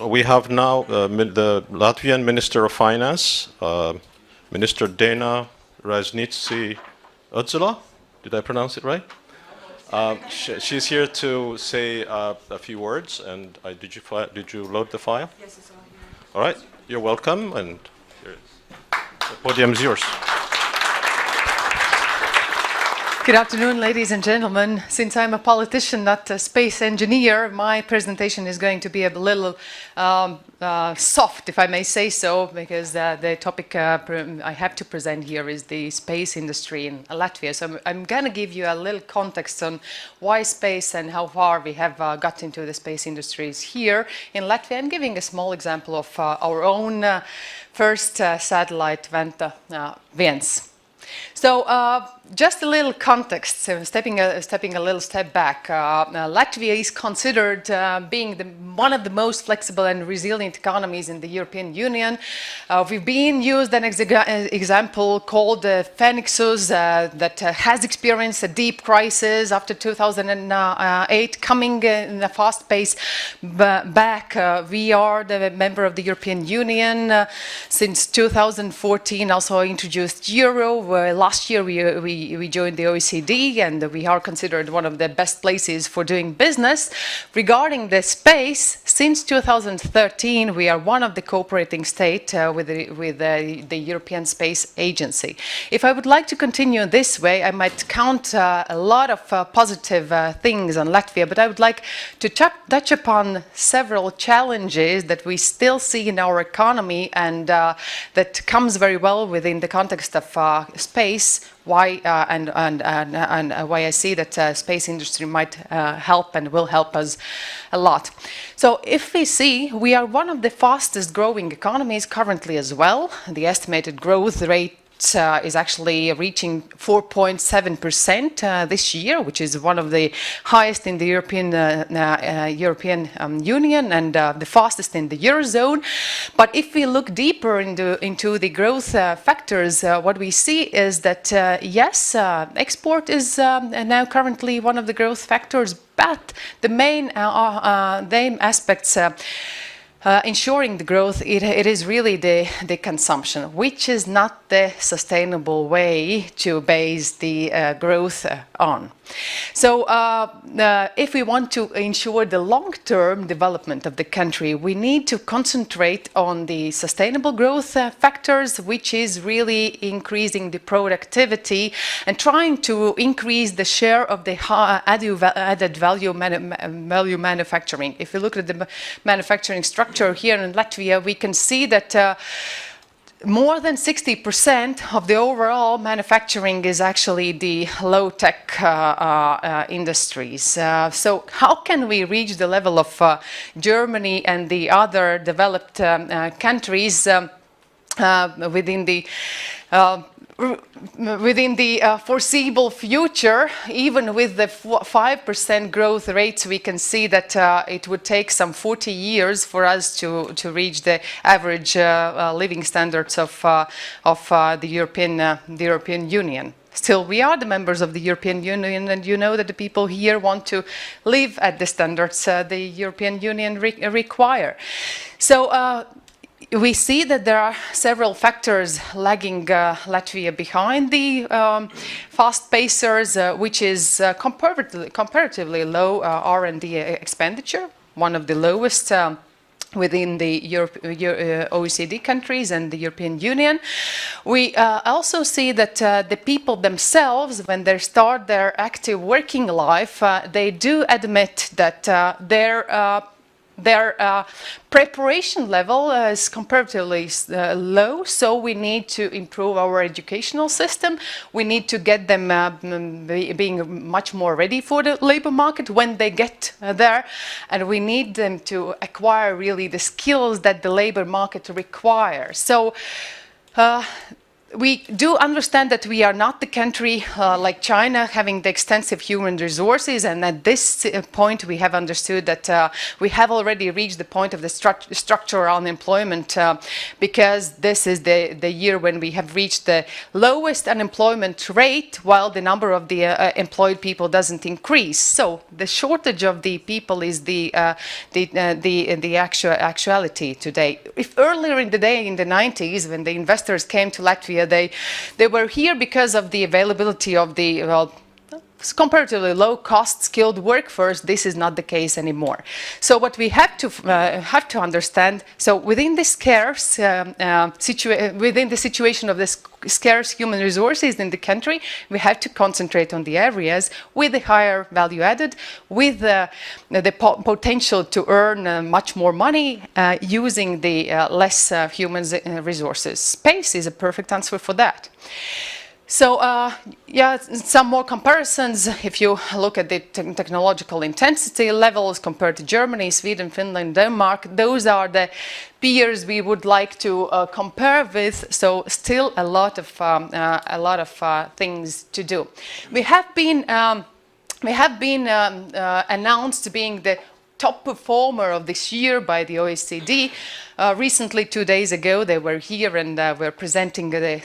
We have now the Latvian Minister of Finance, Minister Dana Reizniece-Ozola. Did I pronounce it right? She's here to say a few words. And did you load the file? Yes, it's on here. All right. You're welcome, and the podium is yours. Good afternoon, ladies and gentlemen. Since I'm a politician, not a space engineer, my presentation is going to be a little soft, if I may say so, because the topic I have to present here is the space industry in Latvia. So I'm going to give you a little context on why space and how far we have got into the space industries here in Latvia, and giving a small example of our own first satellite, Venta 1. So just a little context, stepping a little step back. Latvia is considered being one of the most flexible and resilient economies in the European Union. We've been used an example called Phoenixus that has experienced a deep crisis after 2008, coming in a fast pace back. We are the member of the European Union since 2014, also introduced Euro. Last year we joined the OECD, and we are considered one of the best places for doing business. Regarding the space, since 2013 we are one of the cooperating states with the European Space Agency. If I would like to continue this way, I might count a lot of positive things on Latvia, but I would like to touch upon several challenges that we still see in our economy, and that comes very well within the context of space. Why and why I see that space industry might help and will help us a lot. So if we see, we are one of the fastest growing economies currently as well. The estimated growth rate is actually reaching 4.7% this year, which is one of the highest in the European Union, and the fastest in the Eurozone. But if we look deeper into the growth factors, what we see is that yes, export is now currently one of the growth factors, but the main aspects ensuring the growth, it is really the consumption, which is not the sustainable way to base the growth on. So if we want to ensure the long-term development of the country, we need to concentrate on the sustainable growth factors, which is really increasing the productivity and trying to increase the share of the added value manufacturing. If you look at the manufacturing structure here in Latvia, we can see that more than 60% of the overall manufacturing is actually the low-tech industries. So how can we reach the level of Germany and the other developed countries within the foreseeable future? Even with the 5% growth rates, we can see that it would take some 40 years for us to reach the average living standards of the European Union. Still, we are the members of the European Union, and you know that the people here want to live at the standards the European Union require. So we see that there are several factors lagging Latvia behind the fast pacers, which is comparatively low R&D expenditure, one of the lowest within the OECD countries and the European Union. We also see that the people themselves, when they start their active working life, they do admit that their preparation level is comparatively low, so we need to improve our educational system. We need to get them being much more ready for the labor market when they get there, and we need them to acquire really the skills that the labor market requires. So we do understand that we are not the country like China having the extensive human resources, and at this point we have understood that we have already reached the point of the structural unemployment because this is the year when we have reached the lowest unemployment rate while the number of the employed people doesn't increase. So the shortage of the people is the actuality today. If earlier in the day, in the 90s, when the investors came to Latvia, they were here because of the availability of the, well, comparatively low-cost skilled workforce. This is not the case anymore. So what we have to understand, so within the scarce within the situation of the scarce human resources in the country, we have to concentrate on the areas with the higher value added, with the potential to earn much more money using the less human resources. Space is a perfect answer for that. So, yeah, some more comparisons. If you look at the technological intensity levels compared to Germany, Sweden, Finland, Denmark, those are the peers we would like to compare with. So, still a lot of things to do. We have been announced being the top performer of this year by the OECD. Recently, 2 days ago, they were here and were presenting the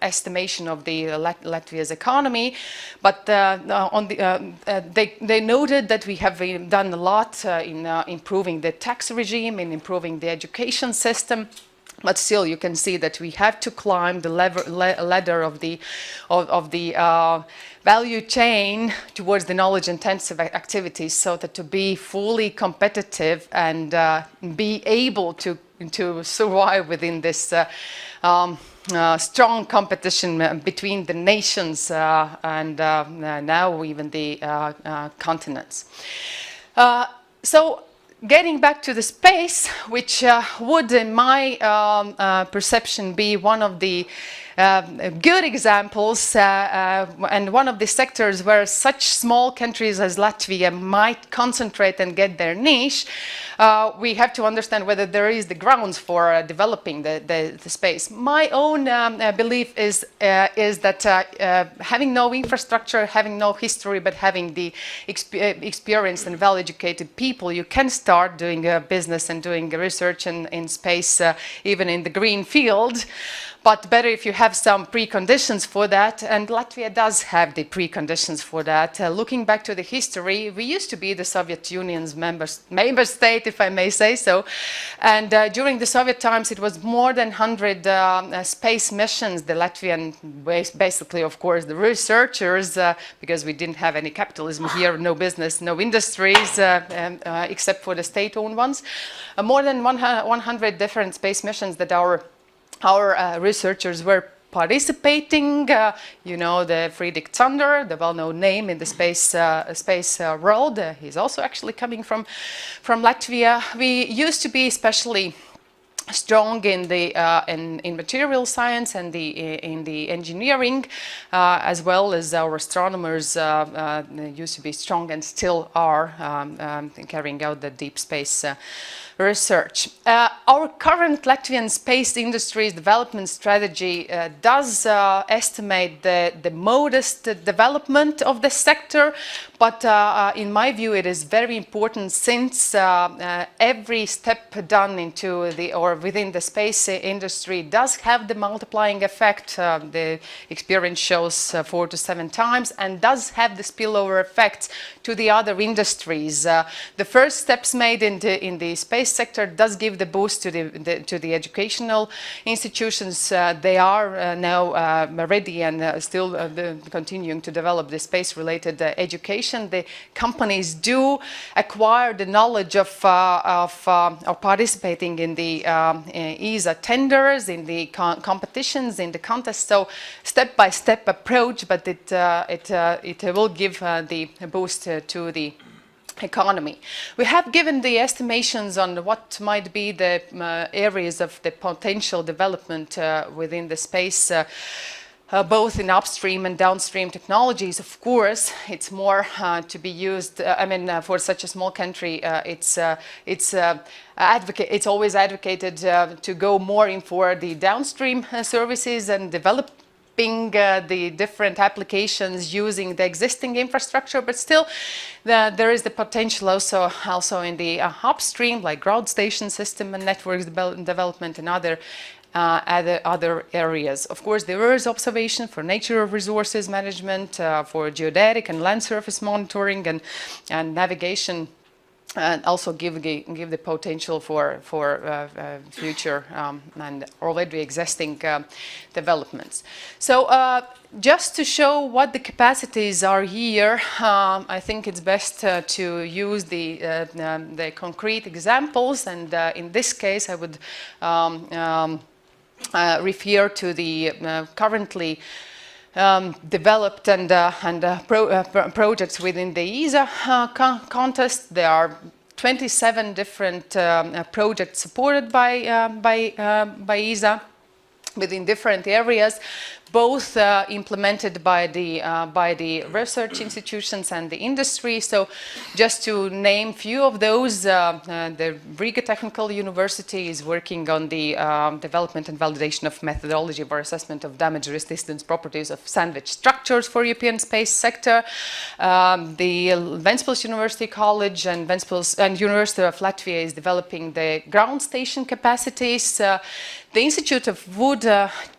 estimation of the Latvia's economy. But they noted that we have done a lot in improving the tax regime, in improving the education system. But still, you can see that we have to climb the ladder of the value chain towards the knowledge-intensive activities, so that to be fully competitive and be able to survive within this strong competition between the nations and now even the continents. So, getting back to the space, which would, in my perception, be one of the good examples and one of the sectors where such small countries as Latvia might concentrate and get their niche, we have to understand whether there is the grounds for developing the space. My own belief is that having no infrastructure, having no history, but having the experienced and well-educated people, you can start doing business and doing research in space, even in the green field. But better if you have some preconditions for that, and Latvia does have the preconditions for that. Looking back to the history, we used to be the Soviet Union's member state, if I may say so, and during the Soviet times it was more than 100 space missions. The Latvian, basically, of course, the researchers, because we didn't have any capitalism here, no business, no industries, except for the state-owned ones, more than 100 different space missions that our researchers were participating. You know, the Friedrich Zander, the well-known name in the space world. He's also actually coming from Latvia. We used to be especially strong in the in material science and in the engineering, as well as our astronomers used to be strong and still are carrying out the deep space research. Our current Latvian space industry's development strategy does estimate the modest development of the sector, but in my view it is very important, since every step done into within the space industry does have the multiplying effect. The experience shows 4 to 7 times, and does have the spillover effects to the other industries. The first steps made in the space sector does give the boost to the educational institutions. They are now ready and still continuing to develop the space-related education. The companies do acquire the knowledge of participating in the ESA tenders, in the competitions, in the contests. So step-by-step approach, but it will give the boost to the economy. We have given the estimations on what might be the areas of the potential development within the space both in upstream and downstream technologies. Of course, it's more to be used. For such a small country, it's always advocated to go more in for the downstream services and developing the different applications using the existing infrastructure, but still there is the potential also in the upstream, like ground station system and networks development and other areas. Of course, there is observation for nature resources management, for geodetic and land surface monitoring and navigation, and also give the potential for future and already existing developments. So just to show what the capacities are here, I think it's best to use the concrete examples, and in this case I would refer to the currently developed and projects within the ESA contest. There are 27 different projects supported by ESA within different areas, both implemented by the research institutions and the industry. So just to name few of those, the Riga Technical University is working on the development and validation of methodology for assessment of damage resistance properties of sandwich structures for European space sector. The Ventspils University College and University of Latvia is developing the ground station capacities. The Institute of Wood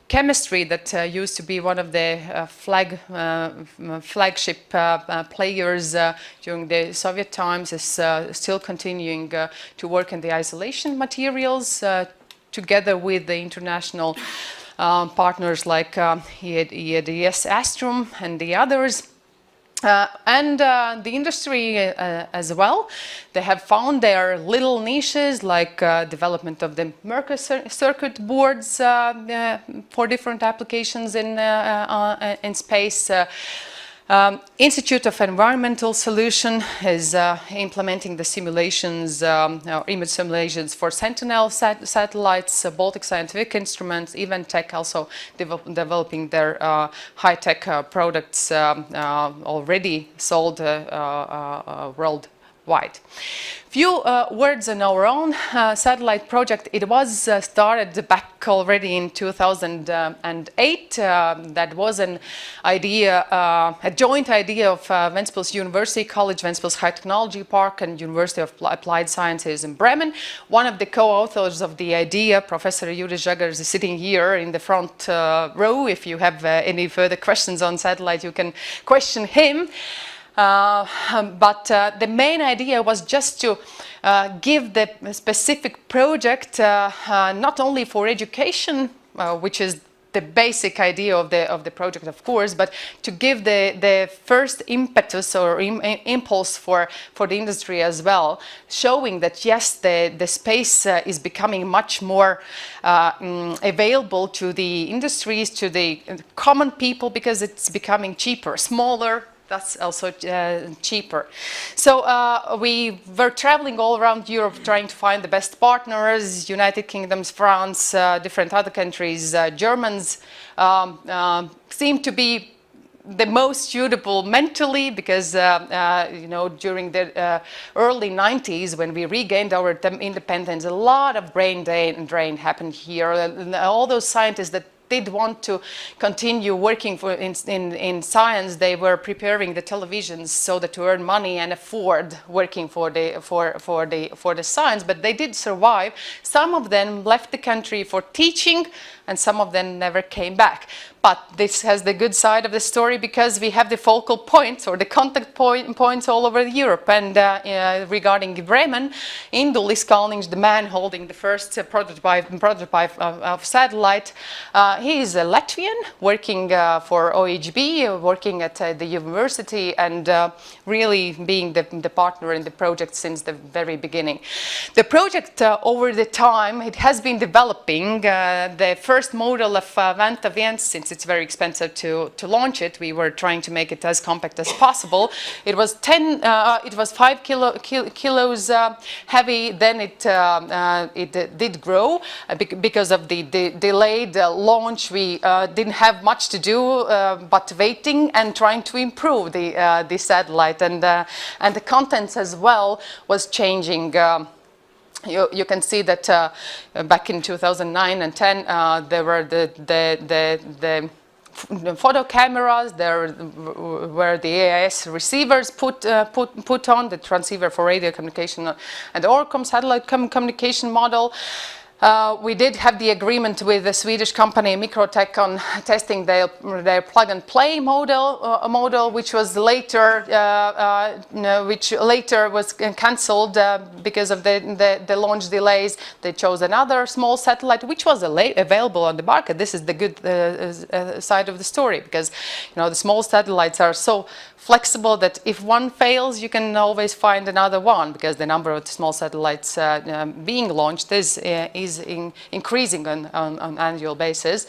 Chemistry, that used to be one of the flagship players during the Soviet times, is still continuing to work in the isolation materials together with the international partners like EADS Astrum and the others. And the industry as well. They have found their little niches, like development of the Merkur circuit boards for different applications in space. Institute of Environmental Solution is implementing the simulations, image simulations for Sentinel satellites, Baltic Scientific Instruments, Eventech also developing their high-tech products already sold worldwide. Few words on our own satellite project. It was started back already in 2008. That was an idea, a joint idea of Ventspils University College, Ventspils High Technology Park, and University of Applied Sciences in Bremen. One of the co-authors of the idea, Professor Yuri Žagars, is sitting here in the front row. If you have any further questions on satellite, you can question him. But the main idea was just to give the specific project not only for education, which is the basic idea of the project, of course, but to give the first impetus or impulse for the industry as well, showing that yes, the space is becoming much more available to the industries, to the common people, because it's becoming cheaper, smaller. That's also cheaper. So we were traveling all around Europe trying to find the best partners, United Kingdom, France, different other countries. Germans seem to be the most suitable mentally, because you know, during the early 90s, when we regained our independence, a lot of brain drain happened here. And all those scientists that did want to continue working in science, they were preparing the televisions so that to earn money and afford working for the science, but they did survive. Some of them left the country for teaching, and some of them never came back. But this has the good side of the story, because we have the focal points or the contact points all over Europe. And regarding Bremen, Indul is calling the man holding the first prototype of satellite. He is a Latvian working for OHB, working at the university, and really being the partner in the project since the very beginning. The project over the time, it has been developing. The first first model of Vanta Viens, since it's very expensive to launch it, we were trying to make it as compact as possible. It was 5 kilos heavy. Then it did grow because of the delayed launch. We didn't have much to do but waiting and trying to improve the satellite, and the contents as well was changing. You can see that back in 2009 and 10, there were the photo cameras. There were the AIS receivers put on, the transceiver for radio communication, and the ORCOM satellite communication model. We did have the agreement with the Swedish company Microtech on testing their plug-and-play model, which was later was cancelled because of the launch delays. They chose another small satellite, which was available on the market. This is the good side of the story, because the small satellites are so flexible that if one fails, you can always find another one, because the number of small satellites being launched is increasing on an annual basis.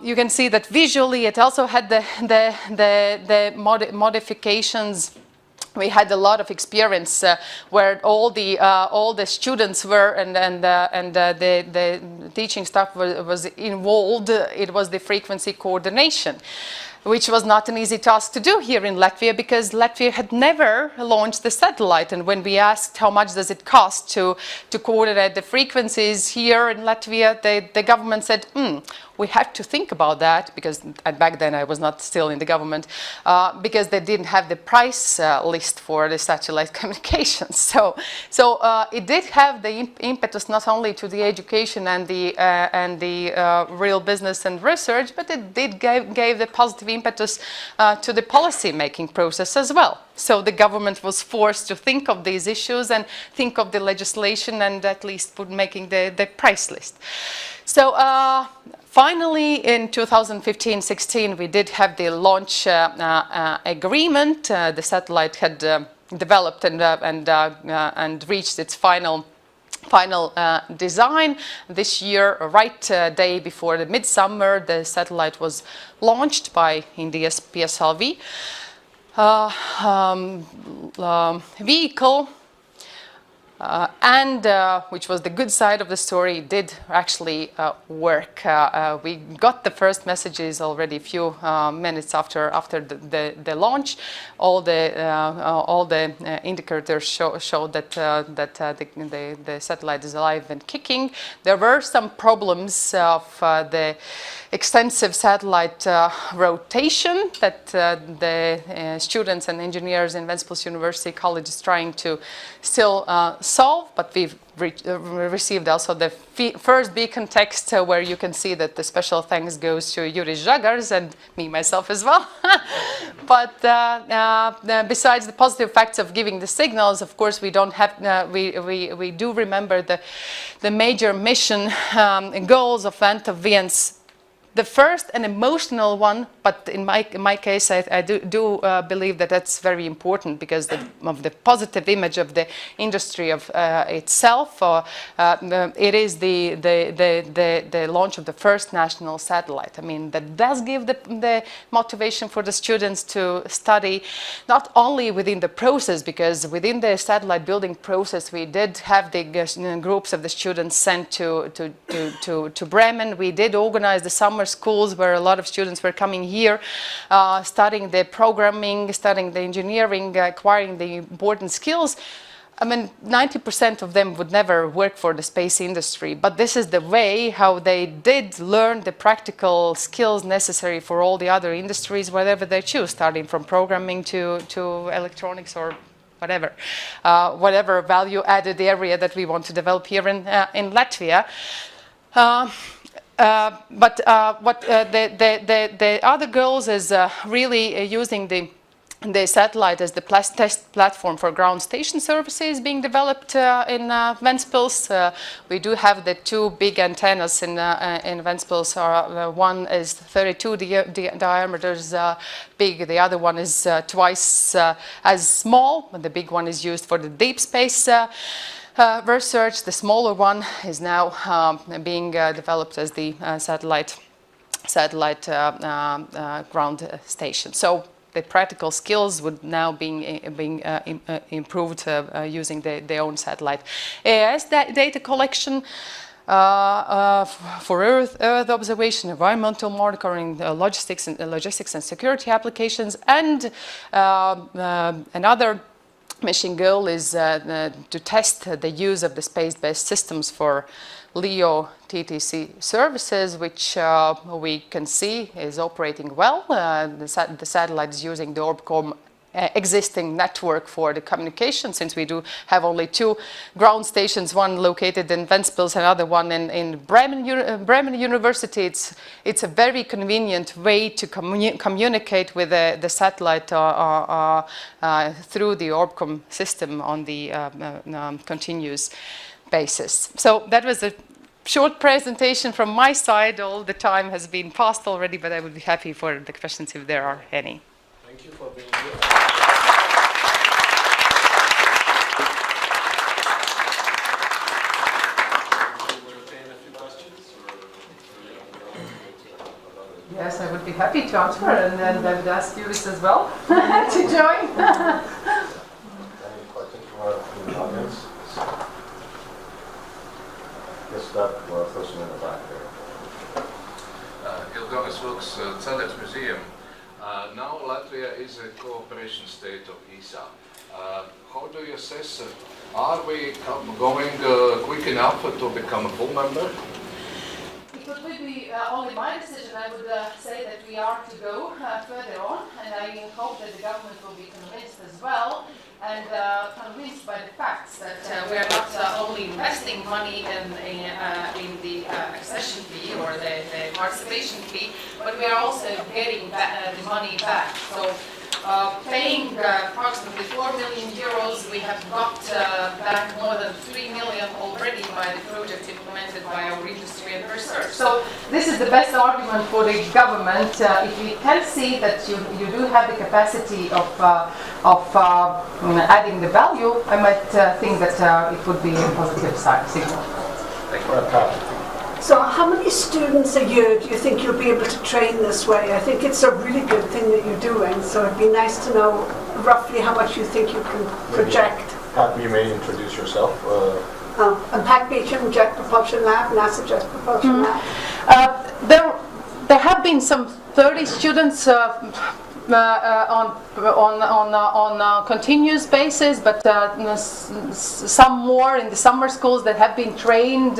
You can see that visually it also had the modifications. We had a lot of experience where all the students were and the teaching staff was involved. It was the frequency coordination, which was not an easy task to do here in Latvia, because Latvia had never launched the satellite. And when we asked how much does it cost to coordinate the frequencies here in Latvia, the government said, we have to think about that, because back then I was not still in the government, because they didn't have the price list for the satellite communications. So it did have the impetus not only to the education and the real business and research, but it did gave the positive impetus to the policy making process as well. So the government was forced to think of these issues and think of the legislation, and at least making the price list. So finally, in 2015-16, we did have the launch agreement. The satellite had developed and reached its final design. This year, right day before the midsummer, the satellite was launched by India's PSLV vehicle. Which was the good side of the story, did actually work. We got the first messages already a few minutes after the launch. All the indicators showed that the satellite is alive and kicking. There were some problems of the extensive satellite rotation that the students and engineers in Ventspils University College is trying to still solve, but we've received also the first beacon text where you can see that the special thanks goes to Yuri Zhagars and me myself as well. But besides the positive facts of giving the signals, of course, we don't have we do remember the major mission goals of Vanta Viens. The first and emotional one, but in my case, I do believe that that's very important, because of the positive image of the industry of itself. It is the launch of the first national satellite. I mean, that does give the motivation for the students to study, not only within the process, because within the satellite building process, we did have the groups of the students sent to Bremen. We did organize the summer schools where a lot of students were coming here, studying the programming, studying the engineering, acquiring the important skills. I mean, 90% of them would never work for the space industry, but this is the way how they did learn the practical skills necessary for all the other industries, whatever they choose, starting from programming to electronics or whatever, whatever value-added area that we want to develop here in Latvia. But what the other goals is really using the satellite as the test platform for ground station services being developed in Ventspils. We do have the two big antennas in Ventspils. One is 32 diameters big, the other one is twice as small. The big one is used for the deep space research. The smaller one is now being developed as the satellite ground station. So the practical skills would now being improved using their own satellite. AIS data collection for Earth observation, environmental monitoring, logistics and security applications, and another mission goal is to test the use of the space-based systems for LEO TTC services, which we can see is operating well. The satellite is using the Orbcom existing network for the communication, since we do have only 2 ground stations, one located in Ventspils, another one in Bremen University. It's a very convenient way to communicate with the satellite through the Orbcom system on the continuous basis. So that was a short presentation from my side. All the time has been passed already, but I would be happy for the questions if there are any. Thank you for being here. Yes, I would be happy to answer, and then I would ask you this as well to join. Any questions from the audience? Yes, that person in the back there. Ilganis Vilks, Centers Museum. Now Latvia is a cooperation state of ESA. How do you assess, are we going quick enough to become a full member? It would be only my decision. I would say that we are to go further on, and I hope that the government will be convinced as well, and convinced by the facts that we are not only investing money in the accession fee or the participation fee, but we are also getting the money back. So paying approximately 4 million euros, we have got back more than 3 million already by the project implemented by our industry and research. So this is the best argument for the government. If we can see that you do have the capacity of adding the value, I might think that it would be a positive signal. Thank you. So how many students a year do you think you'll be able to train this way? I think it's a really good thing that you're doing, so it'd be nice to know roughly how much you think you can project. Pat, you may introduce yourself. I'm Pat Beecham, Jet Propulsion Lab, NASA Jet Propulsion Lab. There have been some 30 students on continuous basis, but some more in the summer schools that have been trained,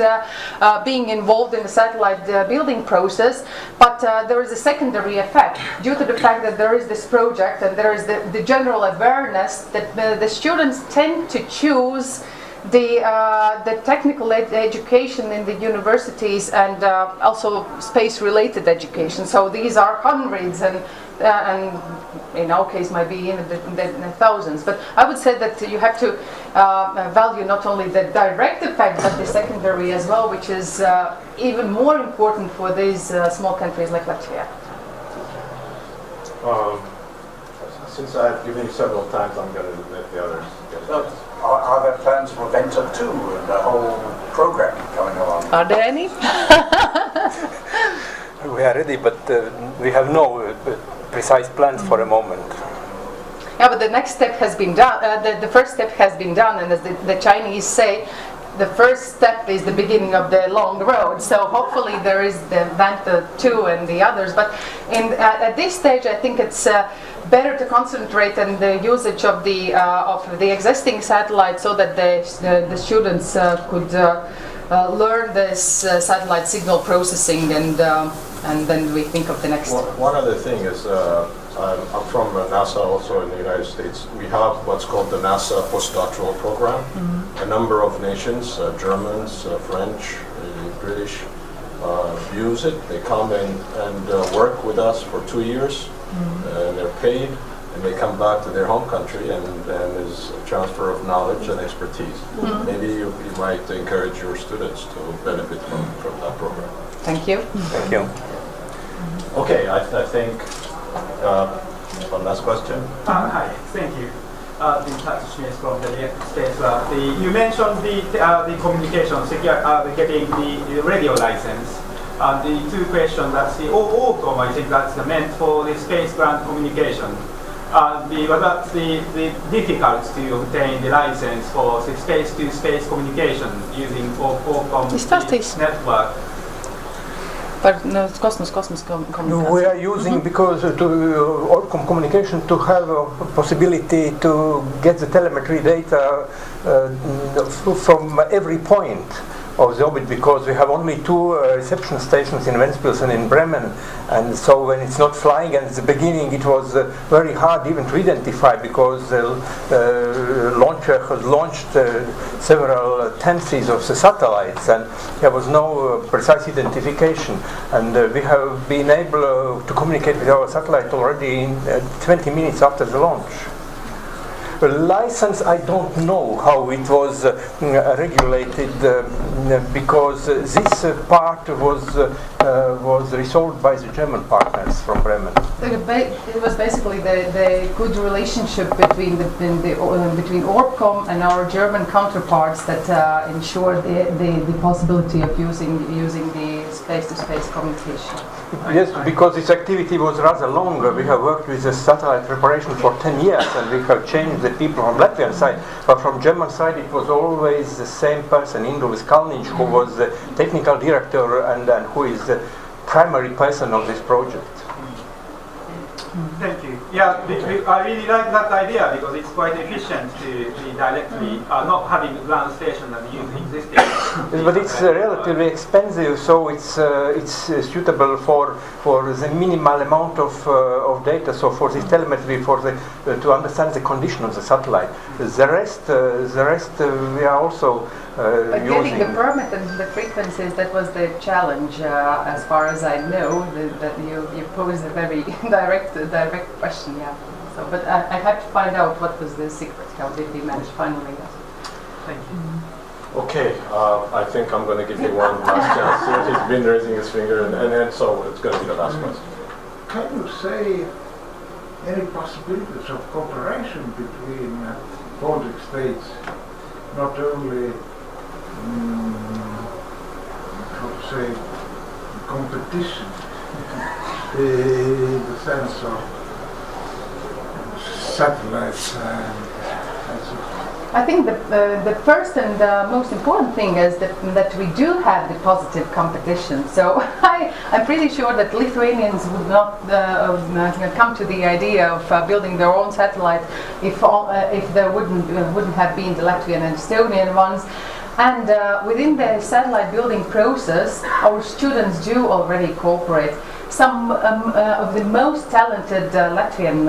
being involved in the satellite building process. But there is a secondary effect due to the fact that there is this project and there is the general awareness that the students tend to choose the technical education in the universities and also space-related education. So these are hundreds and in our case might be in the thousands. But I would say that you have to value not only the direct effect but the secondary as well, which is even more important for these small countries like Latvia. Since I've given you several times, I'm going to let the others get it. Are there plans for Venture 2 and the whole program coming along? Are there any? We are ready, but we have no precise plans for a moment. Yeah, but the next step has been done. The first step has been done, and as the Chinese say, the first step is the beginning of the long road. So hopefully there is the Venture 2 and the others. But at this stage, I think it's better to concentrate on the usage of the existing satellite, so that the students could learn this satellite signal processing, and then we think of the next. One other thing is, I'm from NASA, also in the United States. We have what's called the NASA postdoctoral program. A number of nations, Germans, French, British, use it. They come and work with us for 2 years, and they're paid, and they come back to their home country, and there's a transfer of knowledge and expertise. Maybe you might encourage your students to benefit from that program. Thank you. Thank you. Okay, I think one last question. Hi, thank you. the Reizniece from the space. You mentioned the communication, getting the radio license. The two questions, that's the OCOM, I think that's meant for the space ground communication. That's the difficult to obtain the license for the space-to-space communication using OCOM network. But no, it's cosmos communication. We are using because ORCOM communication to have a possibility to get the telemetry data from every point of the orbit, because we have only two reception stations in Ventspils and in Bremen, and so when it's not flying, and at the beginning it was very hard even to identify, because the launcher has launched several tenths of the satellites, and there was no precise identification, and we have been able to communicate with our satellite already in 20 minutes after the launch. The license, I don't know how it was regulated, because this part was resolved by the German partners from Bremen. It was basically the good relationship between between ORCOM and our German counterparts that ensured the possibility of using the space-to-space communication. Yes, because this activity was rather long. We have worked with the satellite preparation for 10 years, and we have changed the people from Latvian side. But from German side, it was always the same person, Indrulis Kalniņš, who was the technical director and who is the primary person of this project. Thank you. Yeah, I really like that idea because it's quite efficient to be directly not having ground station and use existing. Yes, but it's relatively expensive, so it's suitable for the minimal amount of data. So for this telemetry, to understand the condition of the satellite. The rest we are also But using. getting the permit and the frequencies, that was the challenge, as far as I know. That you posed a very direct question, yeah. So, but I had to find out what was the secret. How did we manage finally? Thank you. Okay, I think I'm going to give you one last chance. He's been raising his finger, and so it's going to be the last question. Can you say any possibilities of cooperation between Baltic states, not only how to say competition in the sense of satellites and so on? I think the first and most important thing is that we do have the positive competition. So I'm pretty sure that Lithuanians would not come to the idea of building their own satellite if there wouldn't have been the Latvian and Estonian ones. And within the satellite building process, our students do already cooperate. Some of the most talented Latvian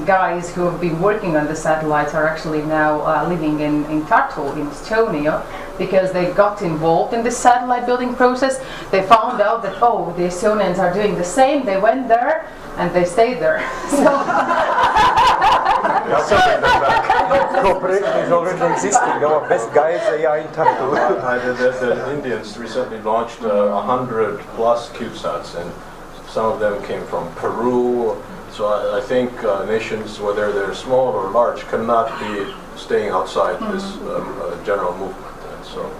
guys who have been working on the satellites are actually now living in Tartu, in Estonia, because they got involved in the satellite building process. They found out that, oh, the Estonians are doing the same. They went there and they stayed there. Cooperation is already existing. Our best guys, they are in Tartu. The Indians recently launched 100 plus CubeSats, and some of them came from Peru. So I think nations, whether they're small or large, cannot be staying outside this general movement. And so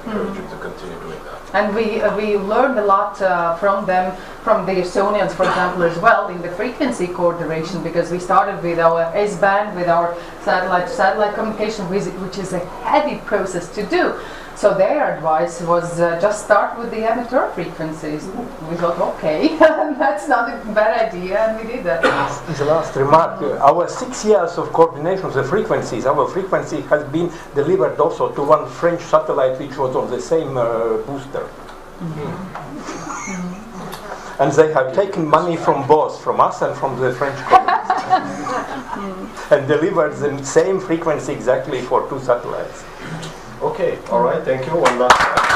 I encourage you to continue doing that. And we learned a lot from them, from the Estonians, for example, as well, in the frequency coordination, because we started with our S-band, with our satellite communication, which is a heavy process to do. So their advice was just start with the amateur frequencies. We thought, okay, that's not a bad idea, and we did that. The last remark, our 6 years of coordination of the frequencies, our frequency has been delivered also to one French satellite which was on the same booster. And they have taken money from both, from us and from the French colleagues, and delivered the same frequency exactly for two satellites. Okay, all right, thank you. One last time.